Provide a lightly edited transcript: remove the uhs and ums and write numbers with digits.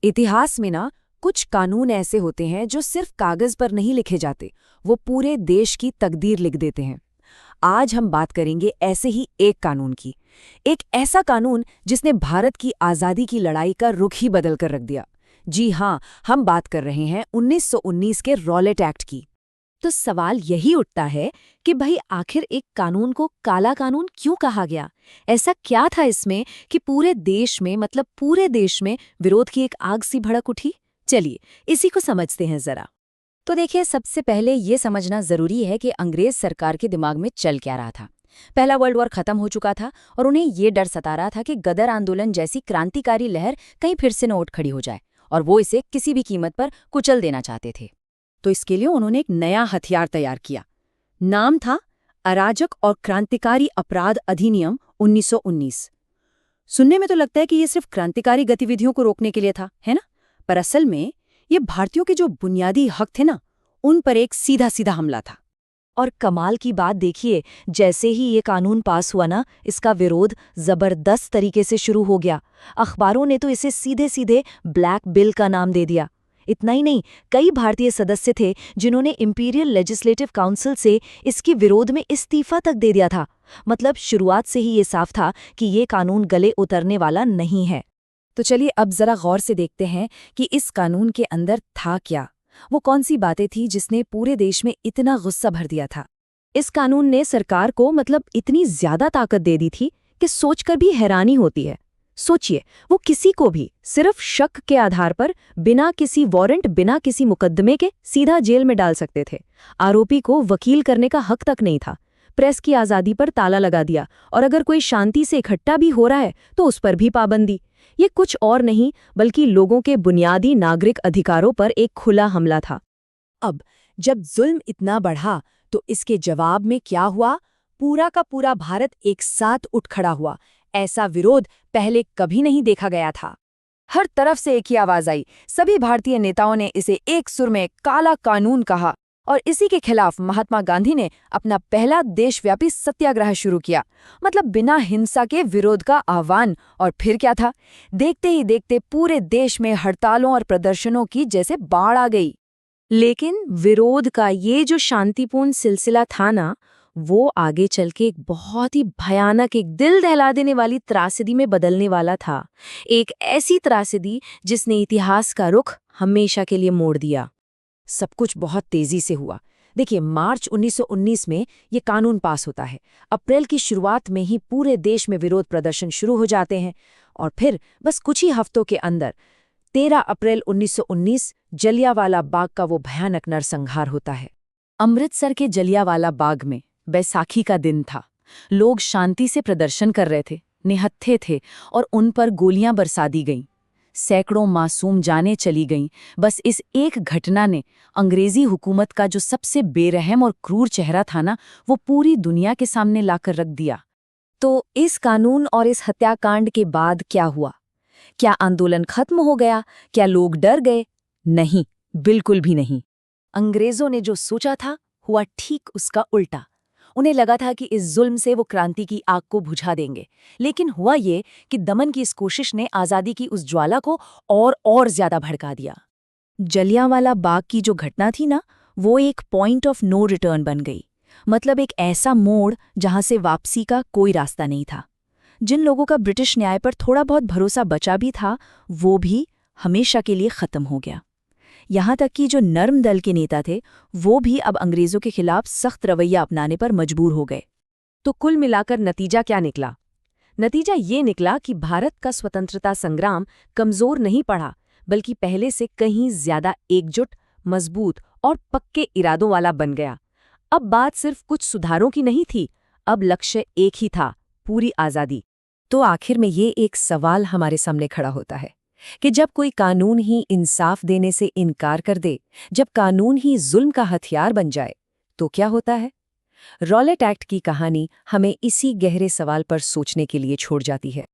इतिहास में ना कुछ कानून ऐसे होते हैं जो सिर्फ कागज पर नहीं लिखे जाते, वो पूरे देश की तकदीर लिख देते हैं। आज हम बात करेंगे ऐसे ही एक कानून की। एक ऐसा कानून जिसने भारत की आज़ादी की लड़ाई का रुख ही बदल कर रख दिया। जी हाँ, हम बात कर रहे हैं 1919 के रॉलेट एक्ट की। तो सवाल यही उठता है कि भाई आखिर एक कानून को काला कानून क्यों कहा गया? ऐसा क्या था इसमें कि पूरे देश में पूरे देश में विरोध की एक आग सी भड़क उठी? चलिए इसी को समझते हैं जरा। तो देखिए, सबसे पहले ये समझना जरूरी है कि अंग्रेज सरकार के दिमाग में चल क्या रहा था। पहला वर्ल्ड वॉर खत्म हो चुका था और उन्हें ये डर सता रहा था कि गदर आंदोलन जैसी क्रांतिकारी लहर कहीं फिर से न उठ खड़ी हो जाए, और वो इसे किसी भी कीमत पर कुचल देना चाहते थे। तो इसके लिए उन्होंने एक नया हथियार तैयार किया। नाम था अराजक और क्रांतिकारी अपराध अधिनियम 1919। सुनने में तो लगता है कि ये सिर्फ क्रांतिकारी गतिविधियों को रोकने के लिए था, है ना? पर असल में ये भारतीयों के जो बुनियादी हक थे ना, उन पर एक सीधा सीधा हमला था। और कमाल की बात देखिए, जैसे ही ये कानून पास हुआ ना, इसका विरोध जबरदस्त तरीके से शुरू हो गया। अखबारों ने तो इसे सीधे सीधे ब्लैक बिल का नाम दे दिया। इतना ही नहीं, कई भारतीय सदस्य थे जिन्होंने इंपीरियल लेजिस्लेटिव काउंसिल से इसके विरोध में इस्तीफा तक दे दिया था। मतलब शुरुआत से ही ये साफ था कि ये कानून गले उतरने वाला नहीं है। तो चलिए अब जरा गौर से देखते हैं कि इस कानून के अंदर था क्या। वो कौन सी बातें थी जिसने पूरे देश में इतना गुस्सा भर दिया था। इस कानून ने सरकार को इतनी ज्यादा ताकत दे दी थी कि सोचकर भी हैरानी होती है। सोचिए, वो किसी को भी सिर्फ शक के आधार पर बिना किसी वारंट, बिना किसी मुकदमे के सीधा जेल में डाल सकते थे। आरोपी को वकील करने का हक तक नहीं था। प्रेस की आज़ादी पर ताला लगा दिया, और अगर कोई शांति से इकट्ठा भी हो रहा है तो उस पर भी पाबंदी। ये कुछ और नहीं बल्कि लोगों के बुनियादी नागरिक अधिकारों पर एक खुला हमला था। अब जब जुल्म इतना बढ़ा तो इसके जवाब में क्या हुआ? पूरा का पूरा भारत एक साथ उठ खड़ा हुआ। ऐसा विरोध पहले कभी नहीं देखा गया था। हर तरफ से एक ही आवाज आई। सभी भारतीय नेताओं ने इसे एक सुर में काला कानून कहा, और इसी के खिलाफ महात्मा गांधी ने अपना पहला देशव्यापी सत्याग्रह शुरू किया। बिना हिंसा के विरोध का आह्वान। और फिर क्या था? देखते ही देखते पूरे देश में हड़तालों और प्रदर्शनों की जैसे बाढ़ आ गई। लेकिन विरोध का ये जो शांतिपूर्ण सिलसिला था ना, वो आगे चल के एक बहुत ही भयानक, एक दिल दहला देने वाली त्रासदी में बदलने वाला था। एक ऐसी त्रासदी जिसने इतिहास का रुख हमेशा के लिए मोड़ दिया। सब कुछ बहुत तेजी से हुआ। देखिए, मार्च 1919 में ये कानून पास होता है। अप्रैल की शुरुआत में ही पूरे देश में विरोध प्रदर्शन शुरू हो जाते हैं, और फिर बस कुछ ही हफ्तों के अंदर 13 अप्रैल 1919 जलियांवाला बाग का वो भयानक नरसंहार होता है। अमृतसर के जलियांवाला बाग में बैसाखी का दिन था। लोग शांति से प्रदर्शन कर रहे थे, निहत्थे थे, और उन पर गोलियां बरसा दी गईं। सैकड़ों मासूम जानें चली गईं। बस इस एक घटना ने अंग्रेजी हुकूमत का जो सबसे बेरहम और क्रूर चेहरा था ना, वो पूरी दुनिया के सामने लाकर रख दिया। तो इस कानून और इस हत्याकांड के बाद क्या हुआ? क्या आंदोलन खत्म हो गया? क्या लोग डर गए? नहीं, बिल्कुल भी नहीं। अंग्रेजों ने जो सोचा था हुआ ठीक उसका उल्टा। उन्हें लगा था कि इस जुल्म से वो क्रांति की आग को बुझा देंगे, लेकिन हुआ ये कि दमन की इस कोशिश ने आज़ादी की उस ज्वाला को और ज्यादा भड़का दिया। जलियांवाला बाग की जो घटना थी ना, वो एक पॉइंट ऑफ नो रिटर्न बन गई। एक ऐसा मोड़ जहां से वापसी का कोई रास्ता नहीं था। जिन लोगों का ब्रिटिश न्याय पर थोड़ा बहुत भरोसा बचा भी था, वो भी हमेशा के लिए खत्म हो गया। यहाँ तक कि जो नर्म दल के नेता थे, वो भी अब अंग्रेजों के खिलाफ सख्त रवैया अपनाने पर मजबूर हो गए। तो कुल मिलाकर नतीजा क्या निकला? नतीजा ये निकला कि भारत का स्वतंत्रता संग्राम कमजोर नहीं पड़ा, बल्कि पहले से कहीं ज्यादा एकजुट, मजबूत और पक्के इरादों वाला बन गया। अब बात सिर्फ कुछ सुधारों की नहीं थी, अब लक्ष्य एक ही था, पूरी आज़ादी। तो आखिर में ये एक सवाल हमारे सामने खड़ा होता है कि जब कोई कानून ही इंसाफ देने से इनकार कर दे, जब कानून ही जुल्म का हथियार बन जाए, तो क्या होता है? रॉलेट एक्ट की कहानी हमें इसी गहरे सवाल पर सोचने के लिए छोड़ जाती है।